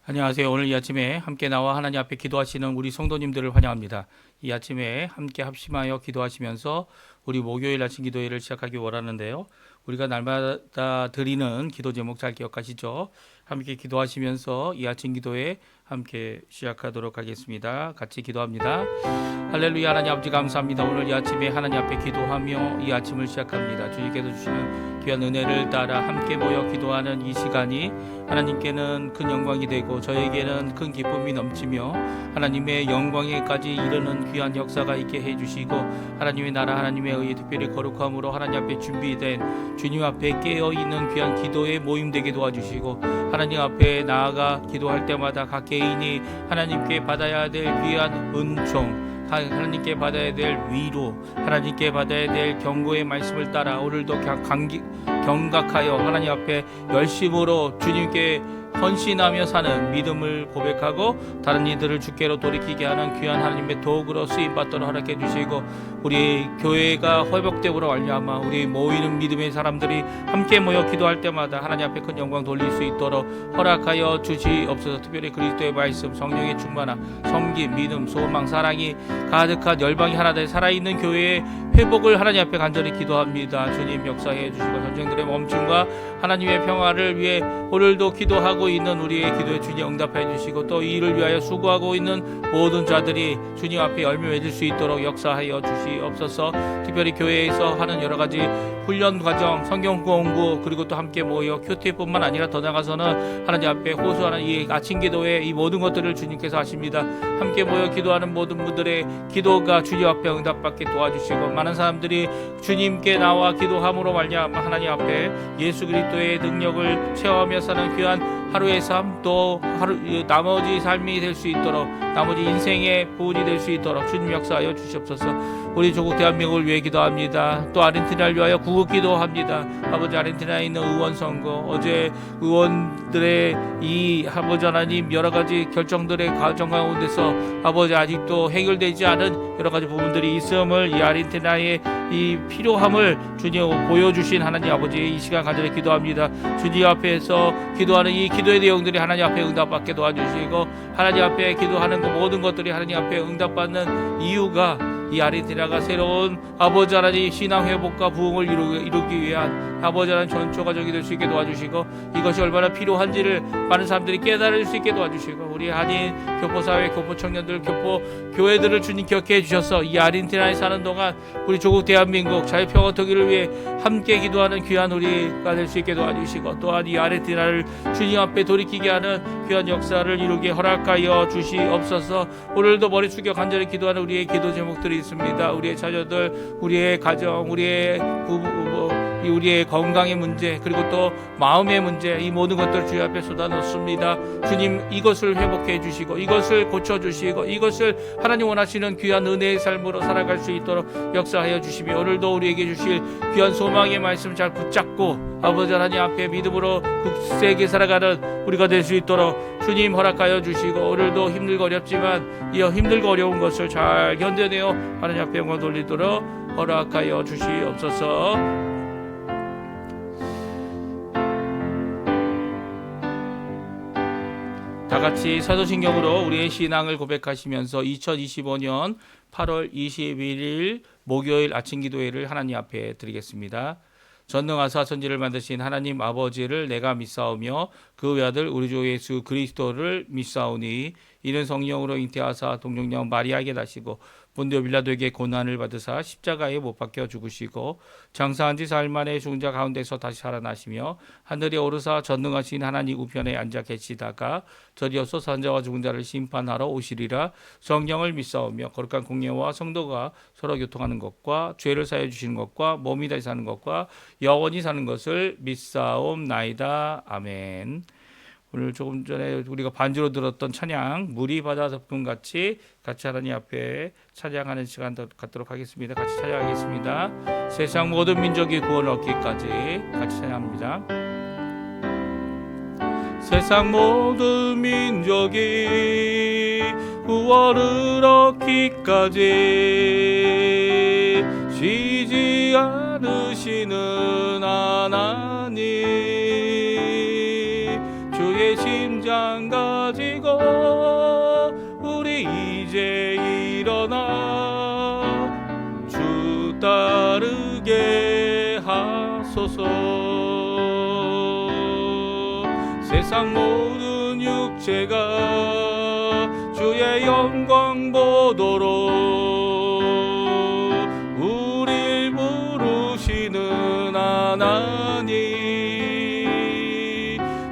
안녕하세요. 오늘 이 아침에 함께 나와 하나님 앞에 기도하시는 우리 성도님들을 환영합니다. 이 아침에 함께 합심하여 기도하시면서 우리 목요일 아침 기도회를 시작하기 원하는데요. 우리가 날마다 드리는 기도 제목 잘 기억하시죠? 함께 기도하시면서 이 아침 기도회 함께 시작하도록 하겠습니다. 같이 기도합니다. 할렐루야. 하나님 아버지 감사합니다. 오늘 이 아침에 하나님 앞에 기도하며 이 아침을 시작합니다. 주님께서 주시는 귀한 은혜를 따라 함께 모여 기도하는 이 시간이 하나님께는 큰 영광이 되고 저에게는 큰 기쁨이 넘치며 하나님의 영광에까지 이르는 귀한 역사가 있게 해주시고 하나님의 나라 하나님의 의에 특별히 거룩함으로 하나님 앞에 준비된 주님 앞에 깨어있는 귀한 기도의 모임 되게 도와주시고 하나님 앞에 나아가 기도할 때마다 각 개인이 하나님께 받아야 될 귀한 은총 하나님께 받아야 될 위로 하나님께 받아야 될 경고의 말씀을 따라 오늘도 경각하여 하나님 앞에 열심으로 주님께 헌신하며 사는 믿음을 고백하고 다른 이들을 주께로 돌이키게 하는 귀한 하나님의 도구로 쓰임받도록 허락해 주시고 우리 교회가 회복됨으로 말미암아 우리 모이는 믿음의 사람들이 함께 모여 기도할 때마다 하나님 앞에 큰 영광 돌릴 수 있도록 허락하여 주시옵소서. 특별히 그리스도의 말씀 성령의 충만함 섬김 믿음 소망 사랑이 가득한 열방이 하나 될 살아있는 교회의 회복을 하나님 앞에 간절히 기도합니다. 주님 역사해 주시고 전쟁들의 멈춤과 하나님의 평화를 위해 오늘도 기도하고 있는 우리의 기도에 주님 응답해 주시고 또 이 일을 위하여 수고하고 있는 모든 자들이 주님 앞에 열매 맺을 수 있도록 역사하여 주시옵소서. 특별히 교회에서 하는 여러 가지 훈련 과정 성경 공부 그리고 또 함께 모여 큐티뿐만 아니라 더 나가서는 하나님 앞에 호소하는 이 아침 기도에 이 모든 것들을 주님께서 하십니다. 함께 모여 기도하는 모든 분들의 기도가 주님 앞에 응답받게 도와주시고 많은 사람들이 주님께 나와 기도함으로 말미암아 하나님 앞에 예수 그리스도의 능력을 체험하며 사는 귀한 하루의 삶 또 나머지 삶이 될 수 있도록 나머지 인생의 부분이 될 수 있도록 주님 역사하여 주시옵소서. 우리 조국 대한민국을 위해 기도합니다. 또 아르헨티나를 위하여 구국 기도합니다. 아버지 아르헨티나에 있는 의원 선거 어제 의원들의 이 아버지 하나님 여러 가지 결정들의 과정 가운데서 아버지 아직도 해결되지 않은 여러 가지 부분들이 있음을 이 아르헨티나의 이 필요함을 주님 보여주신 하나님 아버지 이 시간 간절히 기도합니다. 주님 앞에서 기도하는 이 기도의 내용들이 하나님 앞에 응답받게 도와주시고 하나님 앞에 기도하는 그 모든 것들이 하나님 앞에 응답받는 이유가 이 아르헨티나가 새로운 아버지 하나님 신앙 회복과 부흥을 이루기 위한 아버지 하나님 전초 가족이 될 수 있게 도와주시고 이것이 얼마나 필요한지를 많은 사람들이 깨달을 수 있게 도와주시고 우리 한인 교포사회 교포 청년들 교포 교회들을 주님 기억해 주셔서 이 아르헨티나에 사는 동안 우리 조국 대한민국 자유평화 통일을 위해 함께 기도하는 귀한 우리가 될 수 있게 도와주시고 또한 이 아르헨티나를 주님 앞에 돌이키게 하는 귀한 역사를 이루게 허락하여 주시옵소서. 오늘도 머리 숙여 간절히 기도하는 우리의 기도 제목들이 있습니다. 우리의 자녀들 우리의 가정 우리의 부부 우리의 건강의 문제 그리고 또 마음의 문제 이 모든 것들을 주님 앞에 쏟아놓습니다. 주님 이것을 회복해 주시고 이것을 고쳐주시고 이것을 하나님 원하시는 귀한 은혜의 삶으로 살아갈 수 있도록 역사하여 주시며 오늘도 우리에게 주실 귀한 소망의 말씀 잘 붙잡고 아버지 하나님 앞에 믿음으로 굳세게 살아가는 우리가 될 수 있도록 주님 허락하여 주시고 오늘도 힘들고 어렵지만 이 힘들고 어려운 것을 잘 견뎌내어 하나님 앞에 영광 돌리도록 허락하여 주시옵소서. 다같이 사도신경으로 우리의 신앙을 고백하시면서 2025년 8월 21일 목요일 아침 기도회를 하나님 앞에 드리겠습니다. 전능하사 천지를 만드신 하나님 아버지를 내가 믿사오며 그 외아들 우리 주 예수 그리스도를 믿사오니 이는 성령으로 잉태하사 동정녀 마리아에게 나시고 본디오 빌라도에게 고난을 받으사 십자가에 못 박혀 죽으시고 장사한 지 사흘 만에 죽은 자 가운데서 다시 살아나시며 하늘에 오르사 전능하신 하나님 우편에 앉아 계시다가 저리어서 산자와 죽은 자를 심판하러 오시리라. 성령을 믿사오며 거룩한 공예와 성도가 서로 교통하는 것과 죄를 사하여 주시는 것과 몸이 다시 사는 것과 영원히 사는 것을 믿사옵나이다. 아멘. 오늘 조금 전에 우리가 반주로 들었던 찬양 물이 바다 덮음같이 같이 하나님 앞에 찬양하는 시간 갖도록 하겠습니다. 같이 찬양하겠습니다. 세상 모든 민족이 구원을 얻기까지 같이 찬양합니다. 세상 모든 민족이 구원을 얻기까지 쉬지 않으시는 하나님 주의 심장까지 따르게 하소서. 세상 모든 육체가 주의 영광 보도록 우리 부르시는 하나님,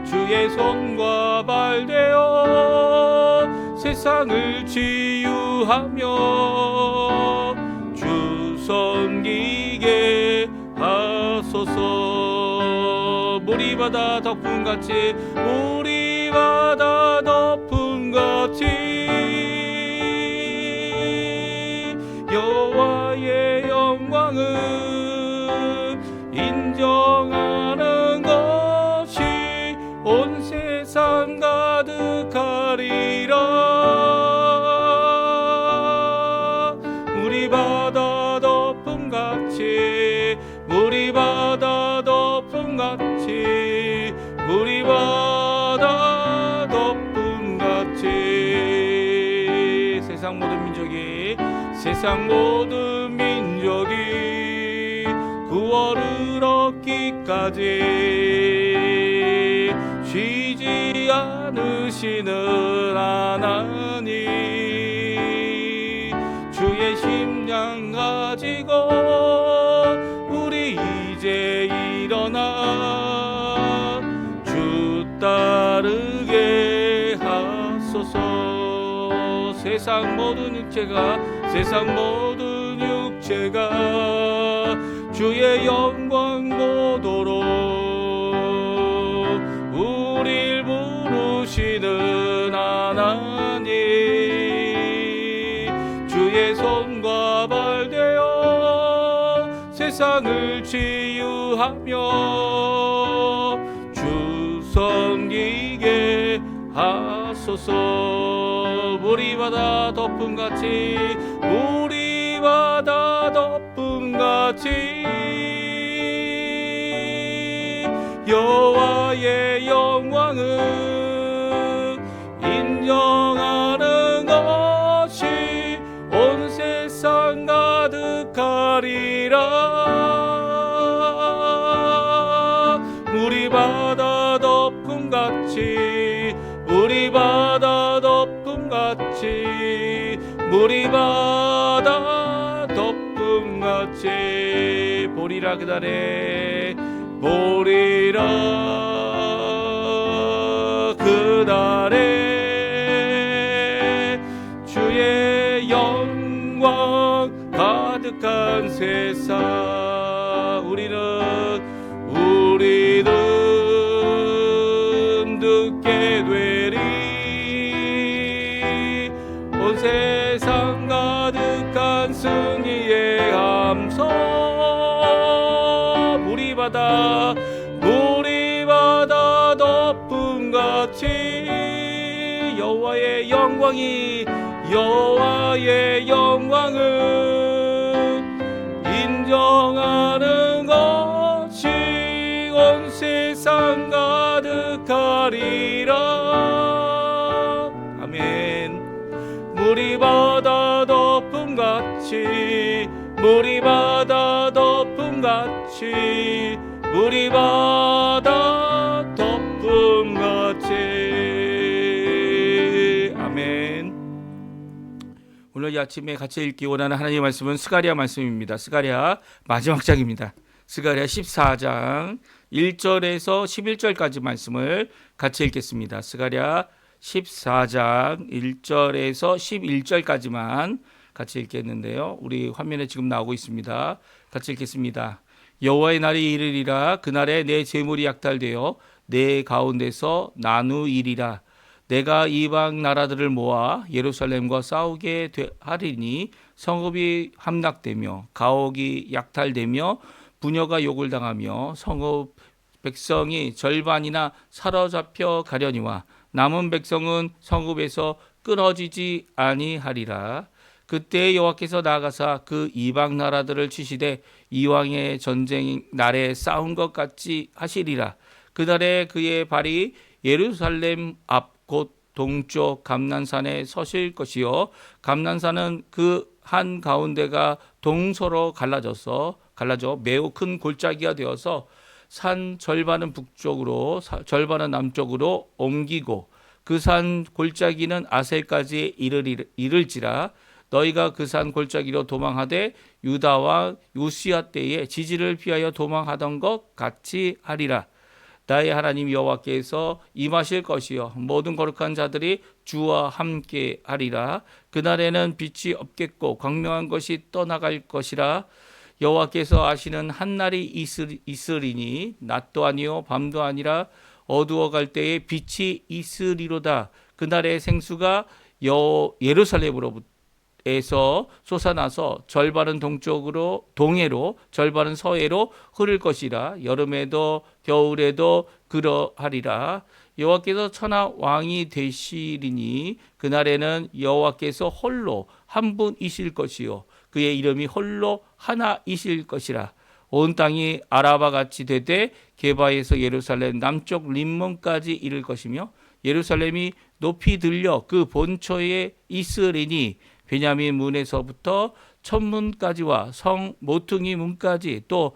주의 손과 발 되어 세상을 치유하며 주 섬기게 하소서. 물이 바다 덮음같이, 물이 바다 덮음같이 여호와의 영광을 인정하는 것이 온 세상 가득하리라. 물이 바다 덮음같이, 물이 바다 덮음같이, 물이 바다 덮음같이 세상 모든 민족이 구원을 얻기까지 쉬지 않으시는 하나님, 주의 심장 가지고 우리 이제 일어나 주 따르게 하소서. 세상 모든 육체가 주의 영광 보도록 우릴 부르시는 하나님, 주의 손과 발 되어 세상을 치유하며 주 섬기게 하소서. 물이 바다 덮음같이, 물이 바다 덮음같이 여호와의 영광을 인정하는 것이 온 세상 가득하리라. 물이 바다 덮음같이, 물이 바다 덮음같이, 물이 바다 덮음같이 보리라. 그날에 보리라. 그날에 주의 영광 가득한 세상 우리는 듣게 되리. 온 세상 가득한 승리의 함성. 물이 바다 덮음같이 여호와의 영광을 인정하는 것이 온 세상 가득하리라. 아멘. 물이 바다 덮음같이, 물이 바다 덮음같이, 물이 바다 덮음같이. 아멘. 오늘 이 아침에 같이 읽기 원하는 하나님의 말씀은 스가랴 말씀입니다. 스가랴 마지막 장입니다. 스가랴 14장 1절에서 11절까지 말씀을 같이 읽겠습니다. 스가랴 14장 1절에서 11절까지만 같이 읽겠는데요. 우리 화면에 지금 나오고 있습니다. 같이 읽겠습니다. 여호와의 날이 이르리라. 그날에 내 재물이 약탈되어 내 가운데서 나누이리라. 내가 이방 나라들을 모아 예루살렘과 싸우게 하리니 성읍이 함락되며 가옥이 약탈되며 부녀가 욕을 당하며 성읍 백성이 절반이나 사로잡혀 가려니와 남은 백성은 성읍에서 끊어지지 아니하리라. 그때 여호와께서 나아가사 그 이방 나라들을 치시되 이왕의 전쟁 날에 싸운 것 같이 하시리라. 그날에 그의 발이 예루살렘 앞 곧 동쪽 감난산에 서실 것이요 감난산은 그 한 가운데가 동서로 갈라져 매우 큰 골짜기가 되어서 산 절반은 북쪽으로 절반은 남쪽으로 옮기고 그 산 골짜기는 아셀까지 이를지라. 너희가 그 산 골짜기로 도망하되 유다 왕 요시야 때에 지지를 피하여 도망하던 것 같이 하리라. 나의 하나님 여호와께서 임하실 것이요 모든 거룩한 자들이 주와 함께 하리라. 그날에는 빛이 없겠고 광명한 것이 떠나갈 것이라. 여호와께서 아시는 한 날이 있으리니 낮도 아니요 밤도 아니라 어두워갈 때에 빛이 있으리로다. 그날의 생수가 예루살렘으로부터 솟아나서 절반은 동해로 절반은 서해로 흐를 것이라. 여름에도 겨울에도 그러하리라. 여호와께서 천하 왕이 되시리니 그날에는 여호와께서 홀로 한 분이실 것이요 그의 이름이 홀로 하나이실 것이라. 온 땅이 아라바 같이 되되 게바에서 예루살렘 남쪽 림몬까지 이를 것이며 예루살렘이 높이 들려 그 본처에 있으리니 베냐민 문에서부터 천문까지와 성 모퉁이 문까지 또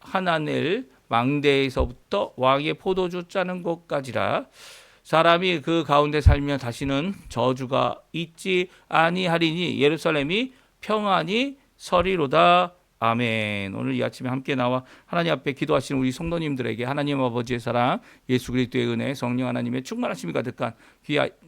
하나넬 망대에서부터 왕의 포도주 짜는 곳까지라. 사람이 그 가운데 살면 다시는 저주가 있지 아니하리니 예루살렘이 평안히 서리로다. 아멘. 오늘 이 아침에 함께 나와 하나님 앞에 기도하시는 우리 성도님들에게 하나님 아버지의 사랑, 예수 그리스도의 은혜, 성령 하나님의 충만하심이 가득한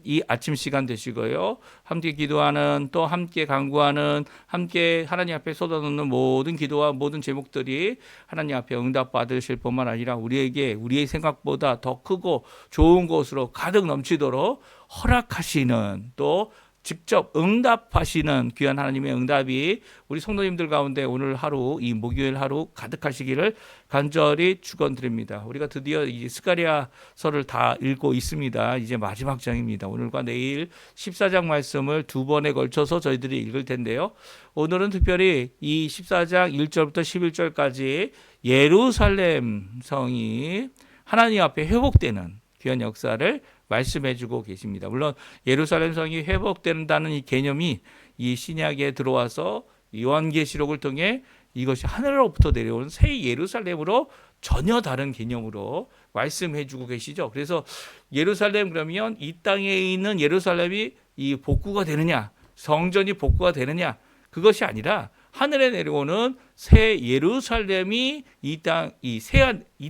이 아침 시간 되시고요. 함께 기도하는 또 함께 간구하는 함께 하나님 앞에 쏟아놓는 모든 기도와 모든 제목들이 하나님 앞에 응답받으실 뿐만 아니라 우리에게 우리의 생각보다 더 크고 좋은 것으로 가득 넘치도록 허락하시는 또 직접 응답하시는 귀한 하나님의 응답이 우리 성도님들 가운데 오늘 하루 이 목요일 하루 가득하시기를 간절히 축원드립니다. 우리가 드디어 이 스가랴서를 다 읽고 있습니다. 이제 마지막 장입니다. 오늘과 내일 14장 말씀을 두 번에 걸쳐서 저희들이 읽을 텐데요. 오늘은 특별히 이 14장 1절부터 11절까지 예루살렘 성이 하나님 앞에 회복되는 귀한 역사를 말씀해주고 계십니다. 물론 예루살렘 성이 회복된다는 이 개념이 이 신약에 들어와서 요한계시록을 통해 이것이 하늘로부터 내려온 새 예루살렘으로 전혀 다른 개념으로 말씀해주고 계시죠. 그래서 예루살렘 그러면 이 땅에 있는 예루살렘이 이 복구가 되느냐, 성전이 복구가 되느냐, 그것이 아니라 하늘에 내려오는 새 예루살렘이 이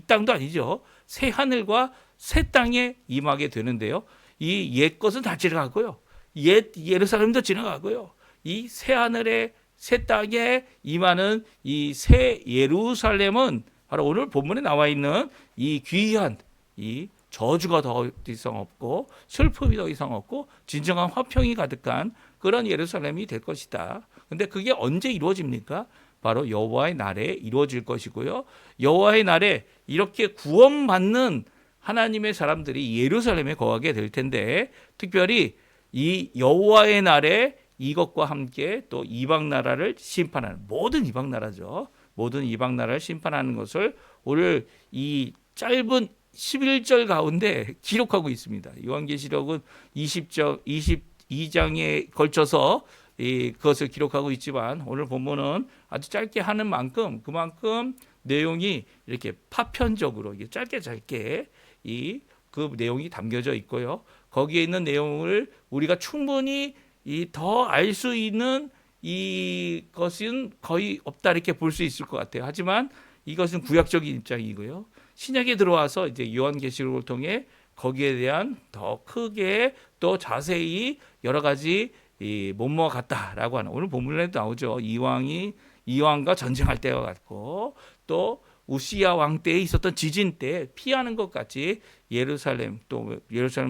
땅도 아니죠. 새 하늘과 새 땅에 임하게 되는데요. 이 옛 것은 다 지나가고요. 옛 예루살렘도 지나가고요. 이 새 하늘에 새 땅에 임하는 이 새 예루살렘은 바로 오늘 본문에 나와 있는 이 귀한 이 저주가 더 이상 없고 슬픔이 더 이상 없고 진정한 화평이 가득한 그런 예루살렘이 될 것이다. 근데 그게 언제 이루어집니까? 바로 여호와의 날에 이루어질 것이고요. 여호와의 날에 이렇게 구원받는 하나님의 사람들이 예루살렘에 거하게 될 텐데 특별히 이 여호와의 날에 이것과 함께 또 이방 나라를 심판하는 모든 이방 나라죠. 모든 이방 나라를 심판하는 것을 오늘 이 짧은 11절 가운데 기록하고 있습니다. 요한계시록은 22장에 걸쳐서 그것을 기록하고 있지만 오늘 본문은 아주 짧게 하는 만큼 그만큼 내용이 이렇게 파편적으로 짧게 그 내용이 담겨져 있고요. 거기에 있는 내용을 우리가 충분히 더 알 수 있는 이것은 거의 없다 이렇게 볼 수 있을 것 같아요. 하지만 이것은 구약적인 입장이고요. 신약에 들어와서 이제 요한계시록을 통해 거기에 대한 더 크게 또 자세히 여러 가지 못모아 갔다라고 하는 오늘 본문에도 나오죠. 이왕과 전쟁할 때와 같고 또 우시야 왕 때에 있었던 지진 때 피하는 것 같이 예루살렘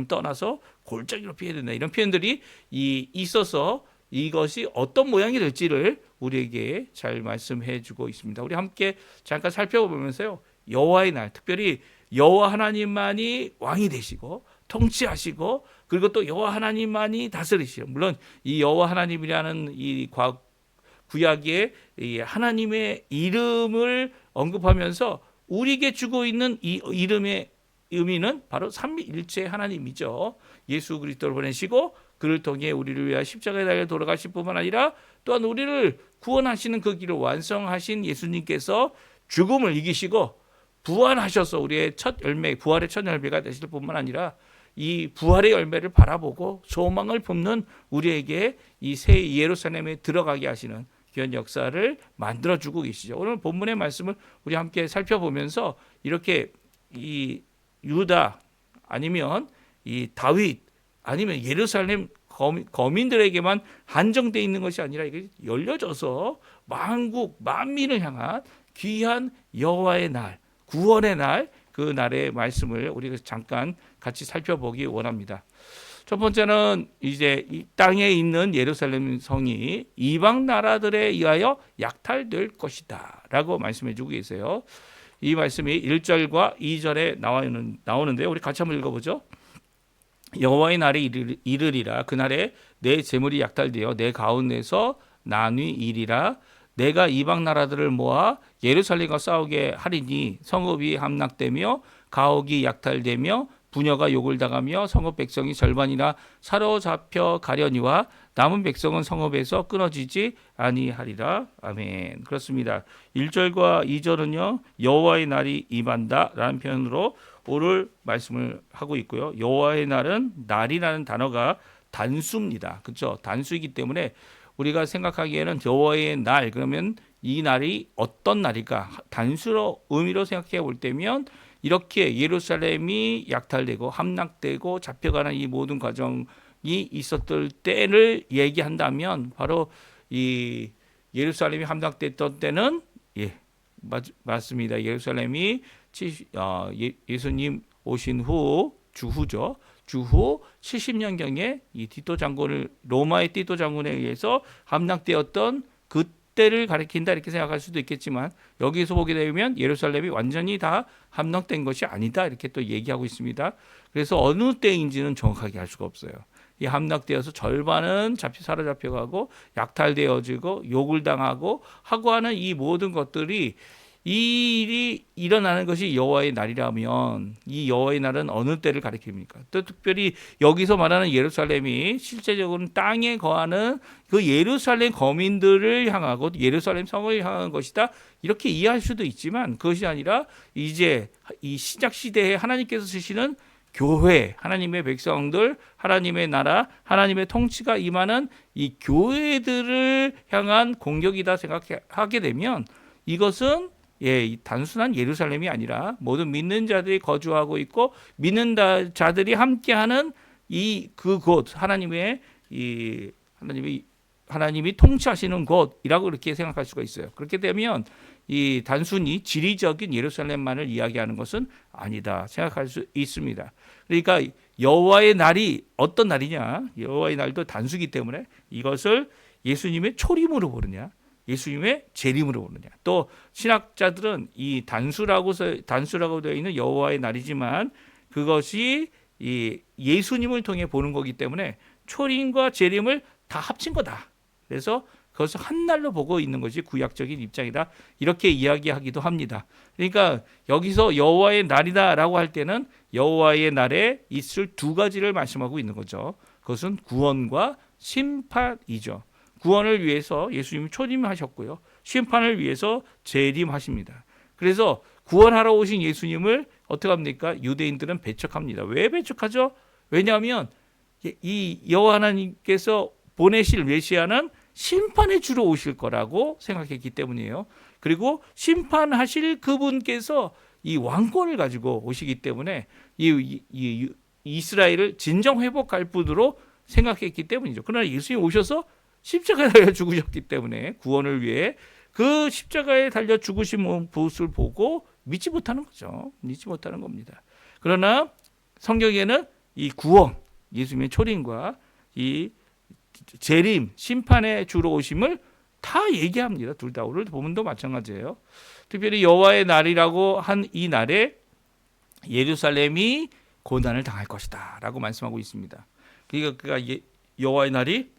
떠나서 골짜기로 피해야 된다. 이런 표현들이 있어서 이것이 어떤 모양이 될지를 우리에게 잘 말씀해 주고 있습니다. 우리 함께 잠깐 살펴보면서요. 여호와의 날, 특별히 여호와 하나님만이 왕이 되시고 통치하시고 그리고 또 여호와 하나님만이 다스리시고 물론 이 여호와 하나님이라는 이 구약의 이 하나님의 이름을 언급하면서 우리에게 주고 있는 이 이름의 의미는 바로 삼위일체 하나님이죠. 예수 그리스도를 보내시고 그를 통해 우리를 위하여 십자가에 달려 돌아가실 뿐만 아니라 또한 우리를 구원하시는 그 길을 완성하신 예수님께서 죽음을 이기시고 부활하셔서 우리의 첫 열매, 부활의 첫 열매가 되실 뿐만 아니라 이 부활의 열매를 바라보고 소망을 품는 우리에게 이 새 예루살렘에 들어가게 하시는 귀한 역사를 만들어주고 계시죠. 오늘 본문의 말씀을 우리 함께 살펴보면서 이렇게 이 유다 아니면 이 다윗 아니면 예루살렘 거민들에게만 한정되어 있는 것이 아니라 이게 열려져서 만국 만민을 향한 귀한 여호와의 날, 구원의 날, 그 날의 말씀을 우리가 잠깐 같이 살펴보기 원합니다. 첫 번째는 이제 이 땅에 있는 예루살렘 성이 이방 나라들에 의하여 약탈될 것이다 라고 말씀해 주고 계세요. 이 말씀이 1절과 2절에 나오는데 우리 같이 한번 읽어보죠. 여호와의 날이 이르리라. 그날에 내 재물이 약탈되어 내 가운데서 나뉘이리라. 내가 이방 나라들을 모아 예루살렘과 싸우게 하리니 성읍이 함락되며 가옥이 약탈되며 부녀가 욕을 당하며 성읍 백성이 절반이나 사로잡혀 가려니와 남은 백성은 성읍에서 끊어지지 아니하리라. 아멘. 그렇습니다. 1절과 2절은요. 여호와의 날이 임한다 라는 표현으로 오늘 말씀을 하고 있고요. 여호와의 날은 날이라는 단어가 단수입니다. 그렇죠? 단수이기 때문에 우리가 생각하기에는 여호와의 날 그러면 이 날이 어떤 날일까? 단수로 의미로 생각해 볼 때면 이렇게 예루살렘이 약탈되고 함락되고 잡혀가는 이 모든 과정이 있었을 때를 얘기한다면 바로 이 예루살렘이 함락됐던 때는 맞습니다. 예루살렘이 예수님 오신 후 주후죠. 주후 70년경에 이 디도 장군을 로마의 디도 장군에 의해서 함락되었던 그때를 가리킨다 이렇게 생각할 수도 있겠지만 여기서 보게 되면 예루살렘이 완전히 다 함락된 것이 아니다 이렇게 또 얘기하고 있습니다. 그래서 어느 때인지는 정확하게 알 수가 없어요. 이 함락되어서 절반은 사로잡혀가고 약탈되어지고 욕을 당하고 하고 하는 이 모든 것들이 이 일이 일어나는 것이 여호와의 날이라면 이 여호와의 날은 어느 때를 가리킵니까? 또 특별히 여기서 말하는 예루살렘이 실제적으로는 땅에 거하는 그 예루살렘 거민들을 향하고 예루살렘 성을 향한 것이다 이렇게 이해할 수도 있지만 그것이 아니라 이제 이 시작 시대에 하나님께서 쓰시는 교회, 하나님의 백성들, 하나님의 나라, 하나님의 통치가 임하는 이 교회들을 향한 공격이다 생각하게 되면 이것은 이 단순한 예루살렘이 아니라 모든 믿는 자들이 거주하고 있고 믿는 자들이 함께하는 이 그곳 하나님이 통치하시는 곳이라고 그렇게 생각할 수가 있어요. 그렇게 되면 이 단순히 지리적인 예루살렘만을 이야기하는 것은 아니다 생각할 수 있습니다. 그러니까 여호와의 날이 어떤 날이냐? 여호와의 날도 단수기 때문에 이것을 예수님의 초림으로 보느냐? 예수님의 재림으로 보느냐. 또 신학자들은 이 단수라고 되어 있는 여호와의 날이지만 그것이 이 예수님을 통해 보는 거기 때문에 초림과 재림을 다 합친 거다. 그래서 그것을 한 날로 보고 있는 것이 구약적인 입장이다. 이렇게 이야기하기도 합니다. 그러니까 여기서 여호와의 날이다라고 할 때는 여호와의 날에 있을 두 가지를 말씀하고 있는 거죠. 그것은 구원과 심판이죠. 구원을 위해서 예수님이 초림하셨고요. 심판을 위해서 재림하십니다. 그래서 구원하러 오신 예수님을 어떻게 합니까? 유대인들은 배척합니다. 왜 배척하죠? 왜냐하면 이 여호와 하나님께서 보내실 메시아는 심판의 주로 오실 거라고 생각했기 때문이에요. 그리고 심판하실 그분께서 이 왕권을 가지고 오시기 때문에 이 이스라엘을 진정 회복할 분으로 생각했기 때문이죠. 그러나 예수님이 오셔서 십자가에 달려 죽으셨기 때문에 구원을 위해 그 십자가에 달려 죽으신 것을 보고 믿지 못하는 거죠. 믿지 못하는 겁니다. 그러나 성경에는 이 구원, 예수님의 초림과 이 재림, 심판의 주로 오심을 다 얘기합니다. 둘 다. 오늘 본문도 마찬가지예요. 특별히 여호와의 날이라고 한 이 날에 예루살렘이 고난을 당할 것이다 라고 말씀하고 있습니다. 그러니까 여호와의 날이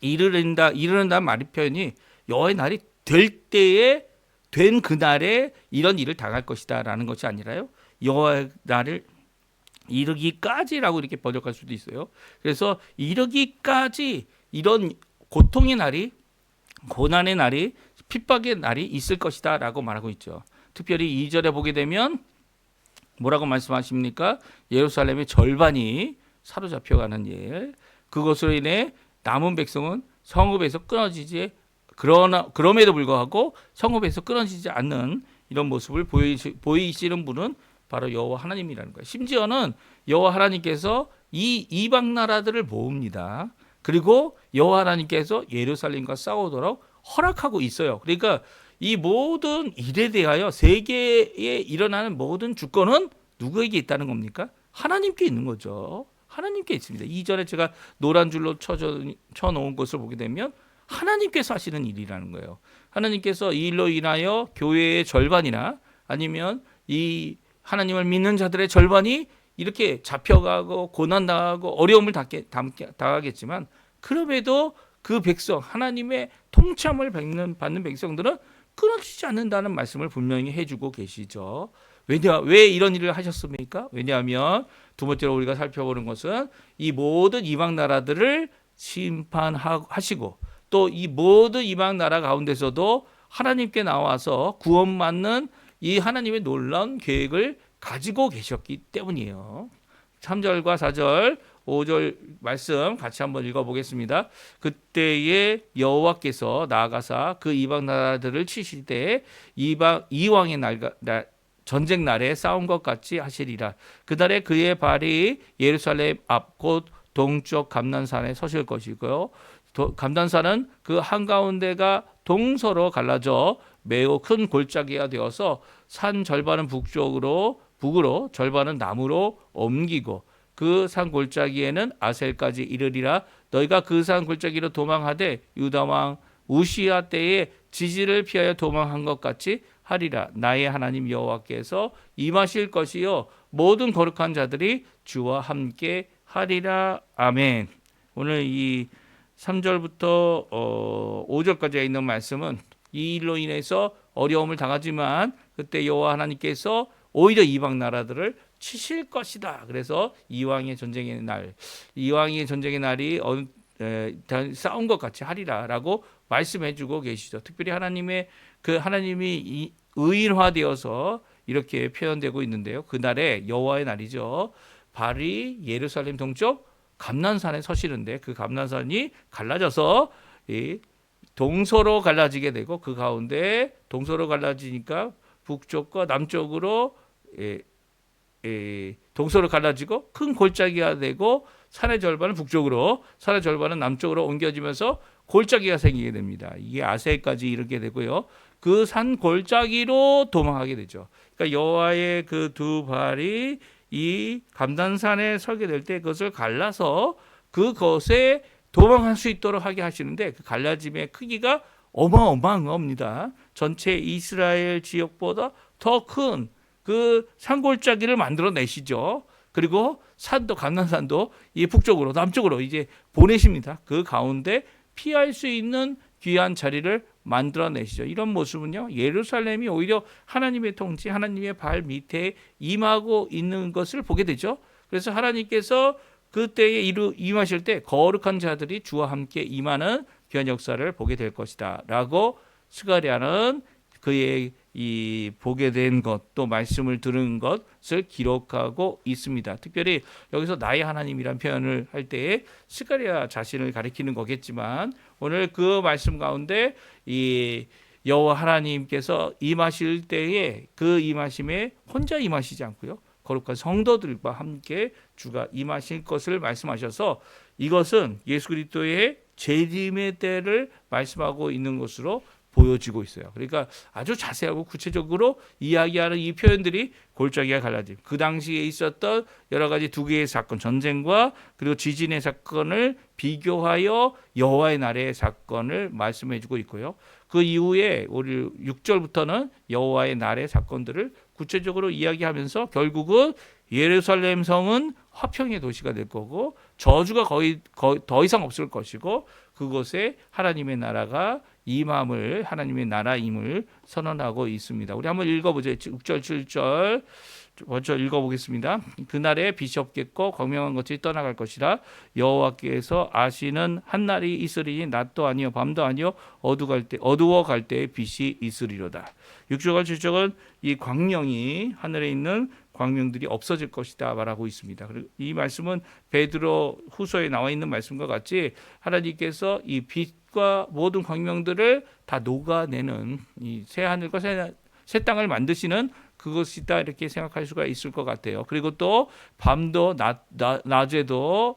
이르는다는 말 표현이 여호와의 날이 될 때에 된 그날에 이런 일을 당할 것이다 라는 것이 아니라요. 여호와의 날을 이르기까지라고 이렇게 번역할 수도 있어요. 그래서 이르기까지 이런 고통의 날이, 고난의 날이, 핍박의 날이 있을 것이다라고 말하고 있죠. 특별히 2절에 보게 되면 뭐라고 말씀하십니까? 예루살렘의 절반이 사로잡혀가는 일. 그것으로 인해 남은 백성은 성읍에서 끊어지지, 그럼에도 불구하고 성읍에서 끊어지지 않는 이런 모습을 보이시는 분은 바로 여호와 하나님이라는 거예요. 심지어는 여호와 하나님께서 이 이방 나라들을 모읍니다. 그리고 여호와 하나님께서 예루살렘과 싸우도록 허락하고 있어요. 그러니까 이 모든 일에 대하여 세계에 일어나는 모든 주권은 누구에게 있다는 겁니까? 하나님께 있는 거죠. 하나님께 있습니다. 이전에 제가 노란 줄로 쳐놓은 것을 보게 되면 하나님께서 하시는 일이라는 거예요. 하나님께서 이 일로 인하여 교회의 절반이나 아니면 이 하나님을 믿는 자들의 절반이 이렇게 잡혀가고 고난당하고 어려움을 당하겠지만, 그럼에도 그 백성, 하나님의 통참을 받는 백성들은 끊어지지 않는다는 말씀을 분명히 해주고 계시죠. 왜 이런 일을 하셨습니까? 왜냐하면 두 번째로 우리가 살펴보는 것은 이 모든 이방 나라들을 심판하시고, 또 이 모든 이방 나라 가운데서도 하나님께 나와서 구원받는 이 하나님의 놀라운 계획을 가지고 계셨기 때문이에요. 3절과 4절, 5절 말씀 같이 한번 읽어보겠습니다. 그때에 여호와께서 나아가사 그 이방 나라들을 치실 때 이왕의 전쟁 날에 싸운 것 같이 하시리라. 그날에 그의 발이 예루살렘 앞 곧 동쪽 감난산에 서실 것이고요. 감난산은 그 한가운데가 동서로 갈라져 매우 큰 골짜기가 되어서 산 절반은 북으로 절반은 남으로 옮기고 그 산 골짜기에는 아셀까지 이르리라. 너희가 그 산 골짜기로 도망하되 유다 왕 우시야 때에 지지를 피하여 도망한 것 같이 하리라. 나의 하나님 여호와께서 임하실 것이요 모든 거룩한 자들이 주와 함께 하리라. 아멘. 오늘 이 3절부터 5절까지 있는 말씀은 이 일로 인해서 어려움을 당하지만 그때 여호와 하나님께서 오히려 이방 나라들을 치실 것이다. 그래서 이왕의 전쟁의 날이 싸운 것 같이 하리라라고 말씀해주고 계시죠. 특별히 하나님이 의인화되어서 이렇게 표현되고 있는데요. 그날에 여호와의 날이죠. 발이 예루살렘 동쪽 감난산에 서시는데 그 감난산이 갈라져서 동서로 갈라지게 되고, 그 가운데 동서로 갈라지니까 북쪽과 남쪽으로 동서로 갈라지고 큰 골짜기가 되고, 산의 절반은 북쪽으로, 산의 절반은 남쪽으로 옮겨지면서 골짜기가 생기게 됩니다. 이게 아세까지 이르게 되고요. 그 산 골짜기로 도망하게 되죠. 그러니까 여호와의 그 두 발이 이 감난산에 서게 될 때 그것을 갈라서 그것에 도망할 수 있도록 하게 하시는데, 그 갈라짐의 크기가 어마어마합니다. 전체 이스라엘 지역보다 더 큰 그 산골짜기를 만들어 내시죠. 그리고 산도, 감난산도 이 북쪽으로 남쪽으로 이제 보내십니다. 그 가운데 피할 수 있는 귀한 자리를 만들어 내시죠. 이런 모습은요, 예루살렘이 오히려 하나님의 통치, 하나님의 발 밑에 임하고 있는 것을 보게 되죠. 그래서 하나님께서 그때에 임하실 때 거룩한 자들이 주와 함께 임하는 귀한 역사를 보게 될 것이다 라고 스가랴는 그의 이 보게 된 것, 또 말씀을 들은 것을 기록하고 있습니다. 특별히 여기서 나의 하나님이란 표현을 할 때에 스가랴 자신을 가리키는 거겠지만, 오늘 그 말씀 가운데 이 여호와 하나님께서 임하실 때에 그 임하심에 혼자 임하시지 않고요, 거룩한 성도들과 함께 주가 임하실 것을 말씀하셔서, 이것은 예수 그리스도의 재림의 때를 말씀하고 있는 것으로 보여지고 있어요. 그러니까 아주 자세하고 구체적으로 이야기하는 이 표현들이 골짜기가 갈라짐, 그 당시에 있었던 여러 가지 두 개의 사건, 전쟁과 그리고 지진의 사건을 비교하여 여호와의 날의 사건을 말씀해주고 있고요. 그 이후에 우리 6절부터는 여호와의 날의 사건들을 구체적으로 이야기하면서 결국은 예루살렘 성은 화평의 도시가 될 거고, 저주가 거의 더 이상 없을 것이고 그곳에 하나님의 나라가 임함을 하나님의 나라임을 선언하고 있습니다. 우리 한번 읽어보죠. 6절 7절 먼저 읽어보겠습니다. 그날에 빛이 없겠고 광명한 것이 떠나갈 것이라 여호와께서 아시는 한 날이 있으리니 낮도 아니요 밤도 아니요 어두워 갈 때에 빛이 있으리로다. 6절과 7절은 이 광명이 하늘에 있는 광명들이 없어질 것이다 말하고 있습니다. 그리고 이 말씀은 베드로 후서에 나와 있는 말씀과 같이 하나님께서 이 빛과 모든 광명들을 다 녹아내는 이 새 하늘과 새 땅을 만드시는 그것이다 이렇게 생각할 수가 있을 것 같아요. 그리고 또 밤도 낮에도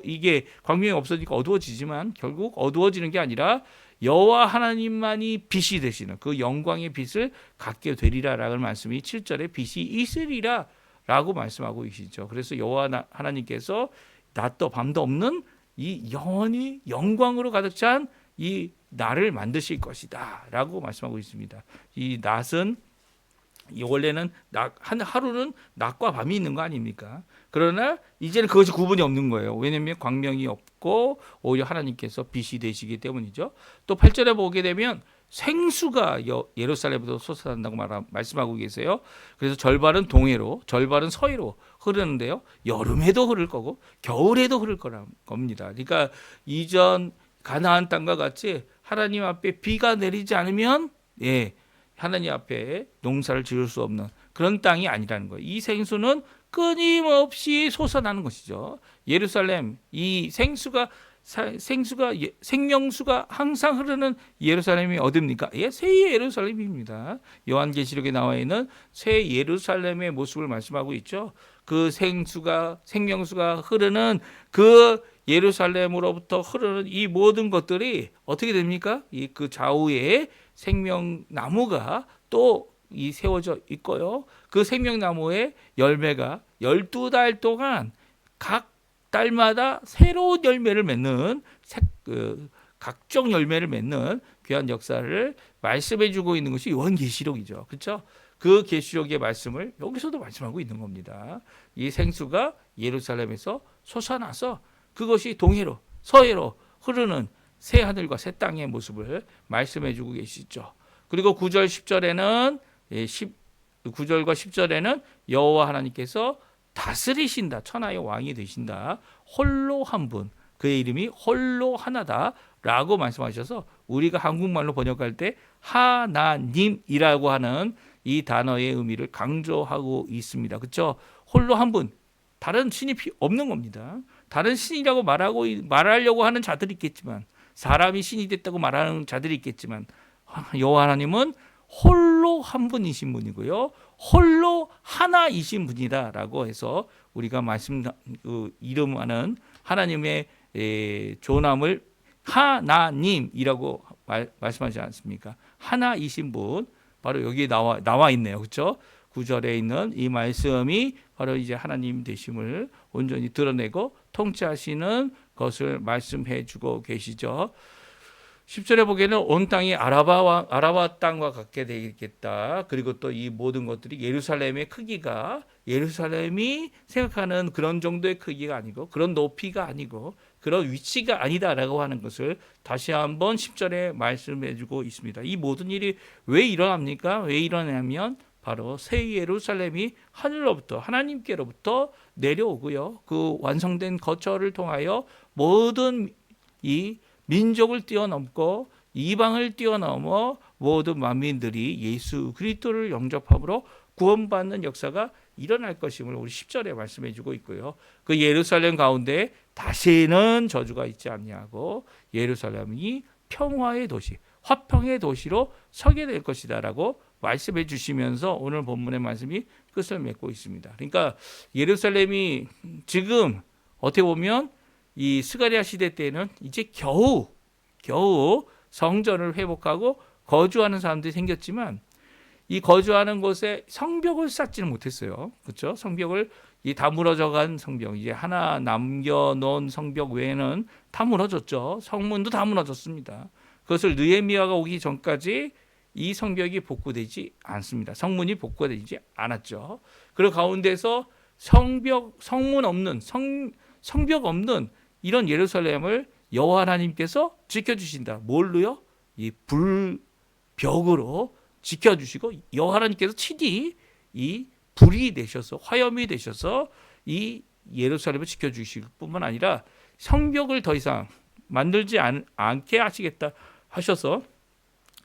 이게 광명이 없어지니까 어두워지지만 결국 어두워지는 게 아니라 여호와 하나님만이 빛이 되시는 그 영광의 빛을 갖게 되리라라는 말씀이 7절에 빛이 있으리라 라고 말씀하고 계시죠. 그래서 여호와 하나님께서 낮도 밤도 없는 이 영원히 영광으로 가득 찬 이 날을 만드실 것이다 라고 말씀하고 있습니다. 이 낮은 원래는 하루는 낮과 밤이 있는 거 아닙니까? 그러나 이제는 그것이 구분이 없는 거예요. 왜냐하면 광명이 없고 오히려 하나님께서 빛이 되시기 때문이죠. 또 8절에 보게 되면 생수가 예루살렘에서 솟아난다고 말씀하고 계세요. 그래서 절반은 동해로 절반은 서해로 흐르는데요. 여름에도 흐를 거고 겨울에도 흐를 겁니다. 그러니까 이전 가나안 땅과 같이 하나님 앞에 비가 내리지 않으면 하나님 앞에 농사를 지을 수 없는 그런 땅이 아니라는 거예요. 이 생수는 끊임없이 솟아나는 것이죠. 예루살렘 이 생명수가 항상 흐르는 예루살렘이 어딥니까? 새 예루살렘입니다. 요한계시록에 나와 있는 새 예루살렘의 모습을 말씀하고 있죠. 그 생명수가 흐르는 그 예루살렘으로부터 흐르는 이 모든 것들이 어떻게 됩니까? 그 좌우에 생명나무가 또 세워져 있고요. 그 생명나무의 열매가 12달 동안 각 달마다 새로운 열매를 맺는 각종 열매를 맺는 귀한 역사를 말씀해 주고 있는 것이 요한계시록이죠. 그렇죠? 그 계시록의 말씀을 여기서도 말씀하고 있는 겁니다. 이 생수가 예루살렘에서 솟아나서 그것이 동해로 서해로 흐르는 새 하늘과 새 땅의 모습을 말씀해 주고 계시죠. 그리고 9절 10절에는 9절과 10절에는 여호와 하나님께서 다스리신다. 천하의 왕이 되신다. 홀로 한 분. 그의 이름이 홀로 하나다라고 말씀하셔서 우리가 한국말로 번역할 때 하나님이라고 하는 이 단어의 의미를 강조하고 있습니다. 그렇죠? 홀로 한 분. 다른 신이 없는 겁니다. 다른 신이라고 말하려고 하는 자들이 있겠지만 사람이 신이 됐다고 말하는 자들이 있겠지만 여호와 하나님은 홀로 한 분이신 분이고요. 홀로 하나이신 분이다라고 해서 우리가 이름하는 하나님의 존함을 하나님이라고 말씀하지 않습니까? 하나이신 분 바로 여기에 나와 있네요. 그렇죠? 9절에 있는 이 말씀이 바로 이제 하나님 되심을 온전히 드러내고 통치하시는 것을 말씀해 주고 계시죠. 10절에 보기에는 온 땅이 아라바 땅과 같게 되겠다. 그리고 또 이 모든 것들이 예루살렘의 크기가 예루살렘이 생각하는 그런 정도의 크기가 아니고 그런 높이가 아니고 그런 위치가 아니다라고 하는 것을 다시 한번 10절에 말씀해 주고 있습니다. 이 모든 일이 왜 일어납니까? 왜 일어나냐면 바로 새 예루살렘이 하늘로부터 하나님께로부터 내려오고요. 그 완성된 거처를 통하여 모든 이 민족을 뛰어넘고 이방을 뛰어넘어 모든 만민들이 예수 그리스도를 영접함으로 구원받는 역사가 일어날 것임을 우리 10절에 말씀해 주고 있고요. 그 예루살렘 가운데 다시는 저주가 있지 않냐고 예루살렘이 평화의 도시, 화평의 도시로 서게 될 것이다라고 말씀해 주시면서 오늘 본문의 말씀이 끝을 맺고 있습니다. 그러니까 예루살렘이 지금 어떻게 보면 이 스가랴 시대 때는 이제 겨우 성전을 회복하고 거주하는 사람들이 생겼지만 이 거주하는 곳에 성벽을 쌓지는 못했어요. 그렇죠? 성벽을 다 무너져간 성벽, 이제 하나 남겨놓은 성벽 외에는 다 무너졌죠. 성문도 다 무너졌습니다. 그것을 느헤미야가 오기 전까지 이 성벽이 복구되지 않습니다. 성문이 복구되지 않았죠. 그리고 가운데서 성문 없는 성벽 없는 이런 예루살렘을 여호와 하나님께서 지켜주신다. 뭘로요? 이 불벽으로 지켜주시고 여호와 하나님께서 친히 이 불이 되셔서 화염이 되셔서 이 예루살렘을 지켜주실 뿐만 아니라 성벽을 더 이상 만들지 않게 하시겠다 하셔서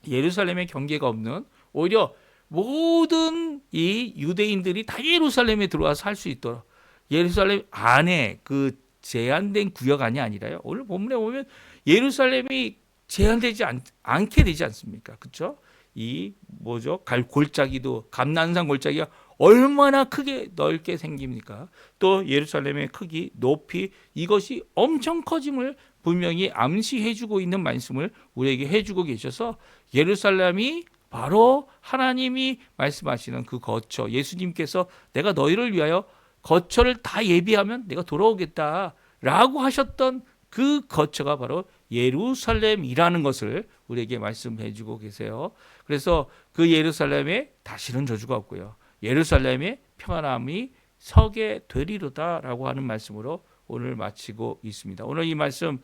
예루살렘의 경계가 없는 오히려 모든 이 유대인들이 다 예루살렘에 들어와서 살 수 있도록 예루살렘 안에 그 제한된 구역 안이 아니라요. 오늘 본문에 보면 예루살렘이 제한되지 않게 되지 않습니까? 그렇죠? 이 뭐죠? 골짜기도 감난산 골짜기가 얼마나 크게 넓게 생깁니까? 또 예루살렘의 크기, 높이 이것이 엄청 커짐을 분명히 암시해주고 있는 말씀을 우리에게 해주고 계셔서 예루살렘이 바로 하나님이 말씀하시는 그 거처, 예수님께서 내가 너희를 위하여 거처를 다 예비하면 내가 돌아오겠다라고 하셨던 그 거처가 바로 예루살렘이라는 것을 우리에게 말씀해 주고 계세요. 그래서 그 예루살렘에 다시는 저주가 없고요. 예루살렘에 평안함이 서게 되리로다라고 하는 말씀으로 오늘 마치고 있습니다. 오늘 이 말씀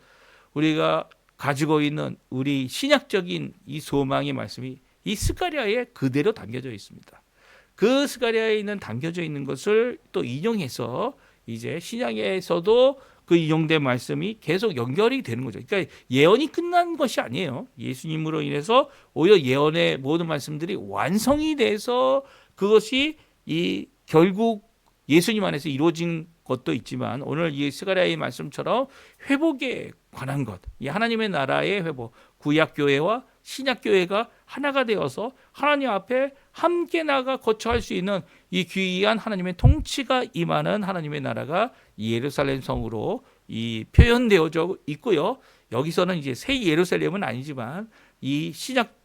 우리가 가지고 있는 우리 신약적인 이 소망의 말씀이 이 스가랴에 그대로 담겨져 있습니다. 그 스가랴에 있는 담겨져 있는 것을 또 인용해서 이제 신약에서도 그 인용된 말씀이 계속 연결이 되는 거죠. 그러니까 예언이 끝난 것이 아니에요. 예수님으로 인해서 오히려 예언의 모든 말씀들이 완성이 돼서 그것이 이 결국 예수님 안에서 이루어진 것도 있지만 오늘 이 스가랴의 말씀처럼 회복에 관한 것, 이 하나님의 나라의 회복, 구약교회와 신약교회가 하나가 되어서 하나님 앞에 함께 나가 거처할 수 있는 이 귀한 하나님의 통치가 임하는 하나님의 나라가 예루살렘 성으로 이 표현되어져 있고요. 여기서는 이제 새 예루살렘은 아니지만 이 신약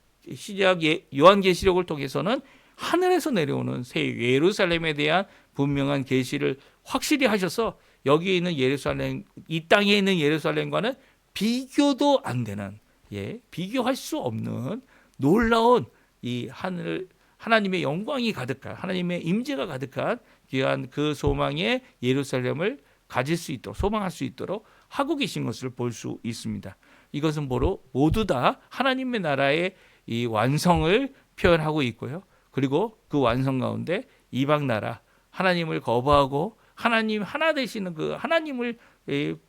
요한계시록을 통해서는 하늘에서 내려오는 새 예루살렘에 대한 분명한 계시를 확실히 하셔서 여기에 있는 예루살렘, 이 땅에 있는 예루살렘과는 비교도 안 되는, 비교할 수 없는 놀라운 이 하나님의 영광이 가득한, 하나님의 임재가 가득한 귀한 그 소망의 예루살렘을 가질 수 있도록, 소망할 수 있도록 하고 계신 것을 볼 수 있습니다. 이것은 모두 다 하나님의 나라의 이 완성을 표현하고 있고요. 그리고 그 완성 가운데 이방 나라, 하나님을 거부하고 하나님 하나 되시는 그 하나님을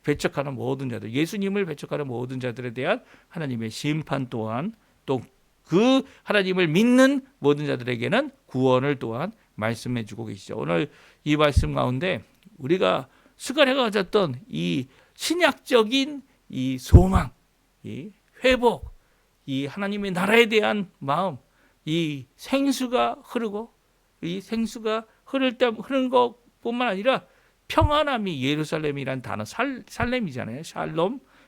배척하는 모든 자들, 예수님을 배척하는 모든 자들에 대한 하나님의 심판 또한 또 그 하나님을 믿는 모든 자들에게는 구원을 또한 말씀해 주고 계시죠. 오늘 이 말씀 가운데 우리가 스가랴가 가졌던 이 신약적인 이 소망, 이 회복, 이 하나님의 나라에 대한 마음, 이 생수가 흐르고 이 생수가 흐르는 것뿐만 아니라 평안함이 예루살렘이란 단어, 살렘이잖아요.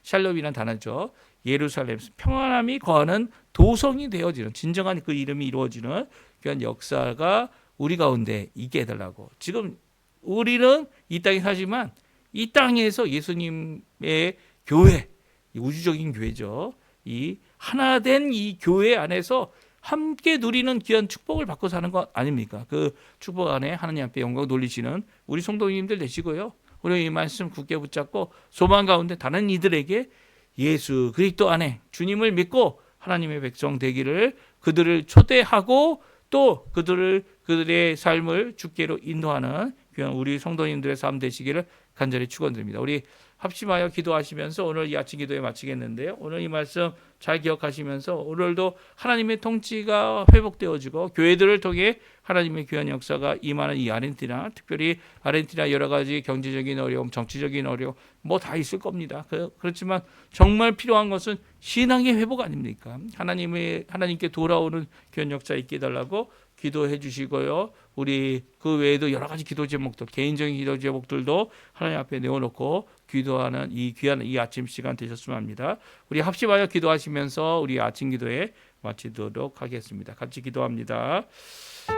샬롬이란 단어죠. 예루살렘, 평안함이 거하는 도성이 되어지는, 진정한 그 이름이 이루어지는 그런 역사가 우리 가운데 있게 해달라고. 지금 우리는 이 땅에 사지만 이 땅에서 예수님의 교회, 우주적인 교회죠. 이 하나된 이 교회 안에서 함께 누리는 귀한 축복을 받고 사는 것 아닙니까? 그 축복 안에 하나님 앞에 영광 돌리시는 우리 성도님들 되시고요. 우리 이 말씀 굳게 붙잡고 소망 가운데 다른 이들에게 예수 그리스도 안에 주님을 믿고 하나님의 백성 되기를 그들을 초대하고 또 그들의 삶을 주께로 인도하는 귀한 우리 성도님들의 삶 되시기를 간절히 축원드립니다. 우리 합심하여 기도하시면서 오늘 이 아침 기도에 마치겠는데요. 오늘 이 말씀 잘 기억하시면서 오늘도 하나님의 통치가 회복되어지고 교회들을 통해 하나님의 귀한 역사가 임하는 이 아르헨티나, 특별히 아르헨티나 여러 가지 경제적인 어려움, 정치적인 어려움 뭐 다 있을 겁니다. 그렇지만 정말 필요한 것은 신앙의 회복 아닙니까? 하나님께 돌아오는 귀한 역사 있게 해달라고 기도해 주시고요. 우리 그 외에도 여러 가지 기도 제목들, 개인적인 기도 제목들도 하나님 앞에 내어놓고 기도하는 이 귀한 이 아침 시간 되셨으면 합니다. 우리 합심하여 기도하시면서 우리 아침 기도에 마치도록 하겠습니다. 같이 기도합니다.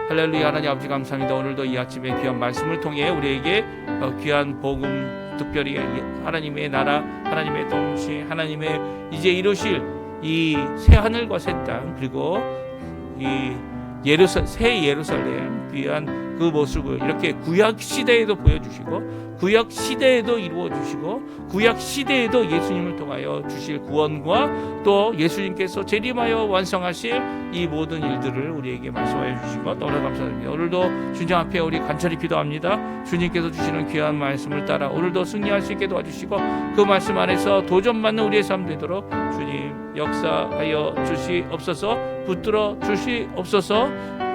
할렐루야. 하나님 아버지 감사합니다. 오늘도 이 아침에 귀한 말씀을 통해 우리에게 귀한 복음, 특별히 하나님의 나라, 하나님의 통치, 하나님의 이제 이루실 이 새 하늘과 새 땅, 그리고 이 새 예루살렘, 귀한 그 모습을 이렇게 구약 시대에도 보여주시고 구약 시대에도 이루어 주시고 구약 시대에도 예수님을 통하여 주실 구원과 또 예수님께서 재림하여 완성하실 이 모든 일들을 우리에게 말씀하여 주시고 너무나 감사드립니다. 오늘도 주님 앞에 우리 간절히 기도합니다. 주님께서 주시는 귀한 말씀을 따라 오늘도 승리할 수 있게 도와주시고 그 말씀 안에서 도전받는 우리의 삶 되도록 주님 역사하여 주시옵소서. 붙들어 주시옵소서.